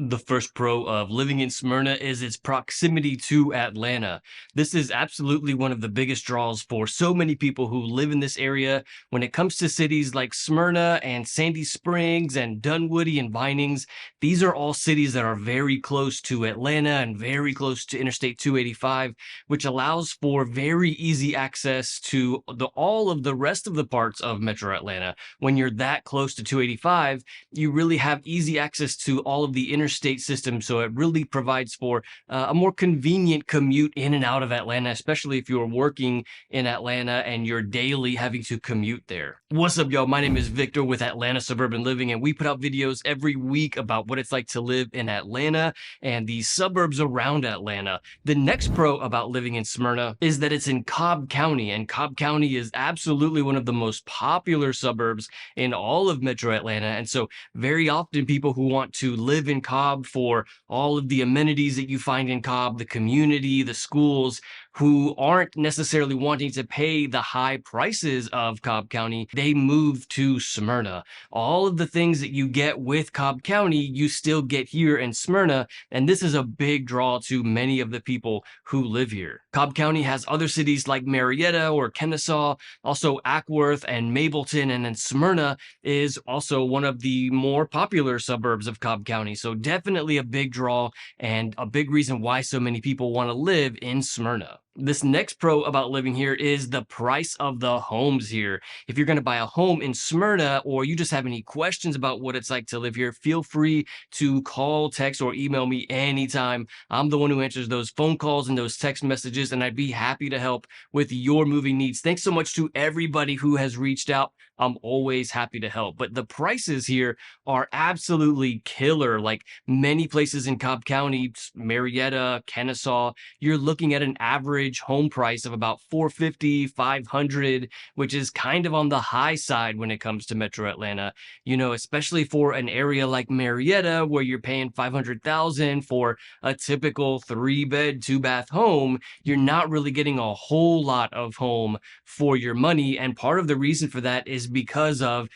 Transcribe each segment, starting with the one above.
The first pro of living in Smyrna is its proximity to Atlanta. This is absolutely one of the biggest draws for so many people who live in this area. When it comes to cities like Smyrna and Sandy Springs and Dunwoody and Vinings, these are all cities that are very close to Atlanta and very close to Interstate 285, which allows for very easy access to all of the rest of the parts of Metro Atlanta. When you're that close to 285, you really have easy access to all of the interstate system. So it really provides for a more convenient commute in and out of Atlanta, especially if you're working in Atlanta and you're daily having to commute there. What's up, y'all? My name is Victor with Atlanta Suburban Living, and we put out videos every week about what it's like to live in Atlanta and the suburbs around Atlanta. The next pro about living in Smyrna is that it's in Cobb County, and Cobb County is absolutely one of the most popular suburbs in all of Metro Atlanta. And so very often people who want to live in Cobb for all of the amenities that you find in Cobb, the community, the schools, who aren't necessarily wanting to pay the high prices of Cobb County, they move to Smyrna. All of the things that you get with Cobb County, you still get here in Smyrna, and this is a big draw to many of the people who live here. Cobb County has other cities like Marietta or Kennesaw, also Ackworth and Mableton, and then Smyrna is also one of the more popular suburbs of Cobb County. So definitely a big draw and a big reason why so many people want to live in Smyrna. This next pro about living here is the price of the homes here. If you're going to buy a home in Smyrna, or you just have any questions about what it's like to live here, feel free to call, text, or email me anytime. I'm the one who answers those phone calls and those text messages, and I'd be happy to help with your moving needs. Thanks so much to everybody who has reached out. I'm always happy to help. But the prices here are absolutely killer. Like many places in Cobb County, Marietta, Kennesaw, you're looking at an average home price of about $450, $500, which is kind of on the high side when it comes to Metro Atlanta. You know, especially for an area like Marietta, where you're paying $500,000 for a typical 3-bed, 2-bath home, you're not really getting a whole lot of home for your money. And part of the reason for that is because of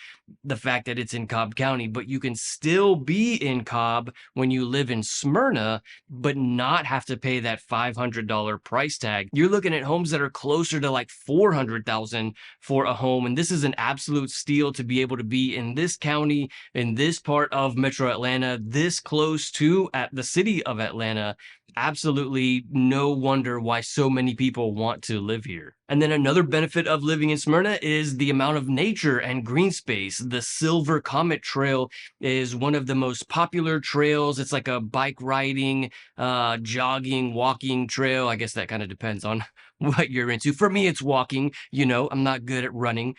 the fact that it's in Cobb County, but you can still be in Cobb when you live in Smyrna, but not have to pay that $500 price tag. You're looking at homes that are closer to like $400,000 for a home. And this is an absolute steal to be able to be in this county, in this part of Metro Atlanta, this close to at the city of Atlanta. Absolutely no wonder why so many people want to live here. And then another benefit of living in Smyrna is the amount of nature and green space. The Silver Comet Trail is one of the most popular trails. It's like a bike riding, jogging, walking trail. I guess that kind of depends on what you're into. For me, it's walking. You know, I'm not good at running.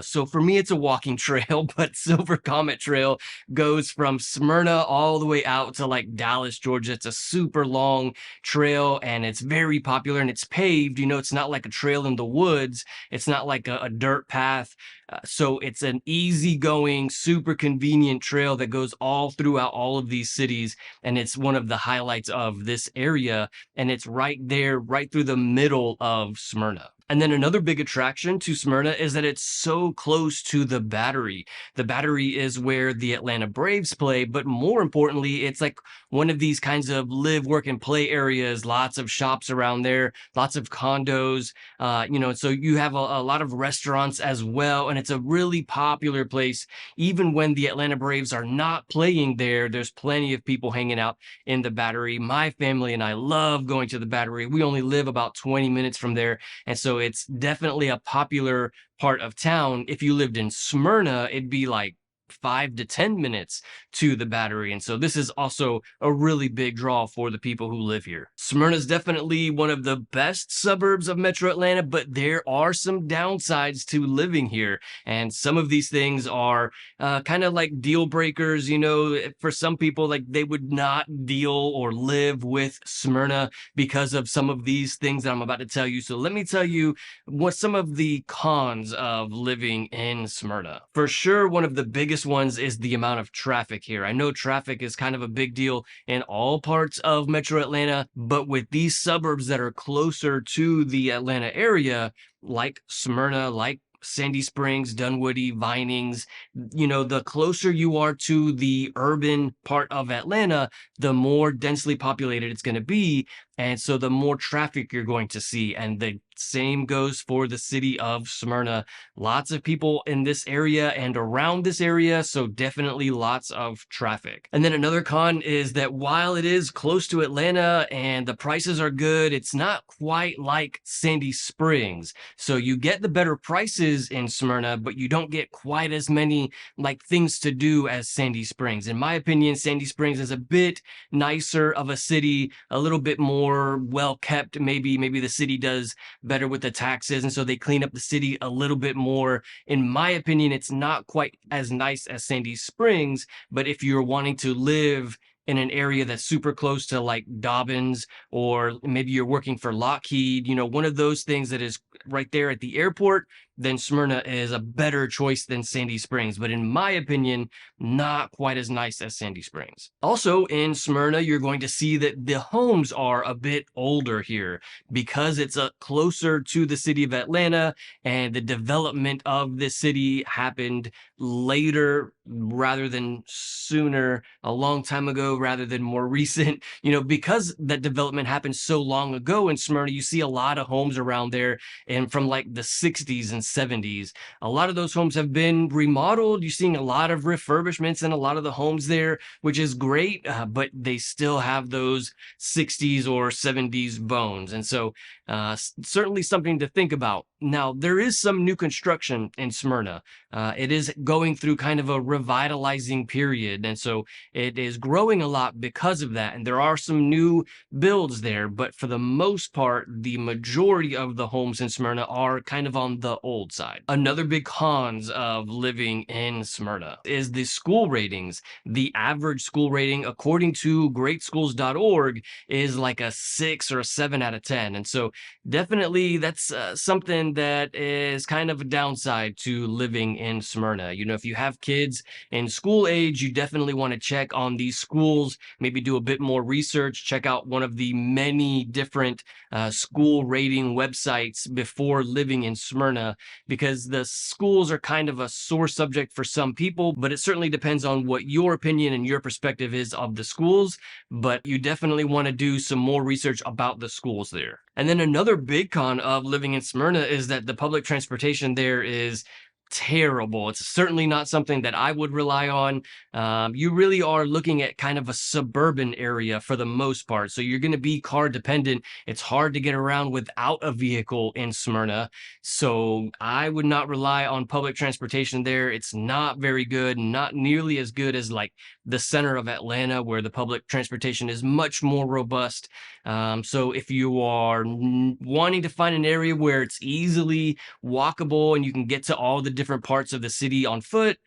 So for me, it's a walking trail, but Silver Comet Trail goes from Smyrna all the way out to like Dallas, Georgia. It's a super long trail and it's very popular and it's paved. You know, it's not like a trail in the woods. It's not like a dirt path. So it's an easygoing, super convenient trail that goes all throughout all of these cities. And it's one of the highlights of this area. And it's right there, right through the middle of Smyrna. And then another big attraction to Smyrna is that it's so close to the Battery. The Battery is where the Atlanta Braves play, but more importantly, it's like one of these kinds of live, work, and play areas, lots of shops around there, lots of condos, you know, so you have a lot of restaurants as well, and it's a really popular place. Even when the Atlanta Braves are not playing there, there's plenty of people hanging out in the Battery. My family and I love going to the Battery. We only live about 20 minutes from there, and so it's definitely a popular part of town. If you lived in Smyrna, it'd be like 5 to 10 minutes to the Battery. And so this is also a really big draw for the people who live here. Smyrna is definitely one of the best suburbs of Metro Atlanta, but there are some downsides to living here. And some of these things are kind of like deal breakers. You know, for some people, like they would not deal or live with Smyrna because of some of these things that I'm about to tell you. So let me tell you what some of the cons of living in Smyrna. For sure, one of the biggest ones is the amount of traffic here. I know traffic is kind of a big deal in all parts of Metro Atlanta, but with these suburbs that are closer to the Atlanta area, like Smyrna, like Sandy Springs, Dunwoody, Vinings. The closer you are to the urban part of Atlanta, the more densely populated it's going to be. And so the more traffic you're going to see. And the same goes for the city of Smyrna. Lots of people in this area and around this area, so definitely lots of traffic. And then another con is that while it is close to Atlanta and the prices are good, it's not quite like Sandy Springs. So you get the better prices in Smyrna, but you don't get quite as many like things to do as Sandy Springs. In my opinion, Sandy Springs is a bit nicer of a city, a little bit more well kept. Maybe the city does better with the taxes, and so they clean up the city a little bit more. In my opinion, it's not quite as nice as Sandy Springs, but if you're wanting to live in an area that's super close to like Dobbins, or maybe you're working for Lockheed, one of those things that is right there at the airport, then Smyrna is a better choice than Sandy Springs. But in my opinion, not quite as nice as Sandy Springs. Also in Smyrna, you're going to see that the homes are a bit older here because it's closer to the city of Atlanta, and the development of this city happened later rather than sooner, a long time ago rather than more recent. Because that development happened so long ago in Smyrna, you see a lot of homes around there, and from like the 60s and 70s. A lot of those homes have been remodeled. You're seeing a lot of refurbishments in a lot of the homes there, which is great, but they still have those 60s or 70s bones. And so certainly something to think about. Now, there is some new construction in Smyrna. It is going through kind of a revitalizing period, and so it is growing a lot because of that. And there are some new builds there, but for the most part, the majority of the homes in Smyrna are kind of on the old side. Another big cons of living in Smyrna is the school ratings. The average school rating, according to greatschools.org, is like a 6 or a 7 out of 10. And so definitely that's something that is kind of a downside to living in Smyrna. If you have kids in school age, you definitely want to check on these schools, maybe do a bit more research, check out one of the many different school rating websites before living in Smyrna, because the schools are kind of a sore subject for some people, but it certainly depends on what your opinion and your perspective is of the schools. But you definitely want to do some more research about the schools there. And then another big con of living in Smyrna is that the public transportation there is terrible. It's certainly not something that I would rely on. You really are looking at kind of a suburban area for the most part. So you're going to be car dependent. It's hard to get around without a vehicle in Smyrna. So I would not rely on public transportation there. It's not very good, not nearly as good as like the center of Atlanta, where the public transportation is much more robust. So if you are wanting to find an area where it's easily walkable and you can get to all the different parts of the city on foot,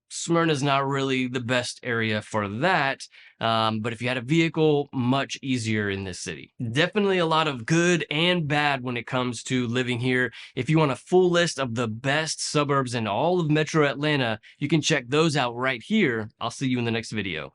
Smyrna is not really the best area for that. But if you had a vehicle, much easier in this city. Definitely a lot of good and bad when it comes to living here. If you want a full list of the best suburbs in all of Metro Atlanta, you can check those out right here. I'll see you in the next video.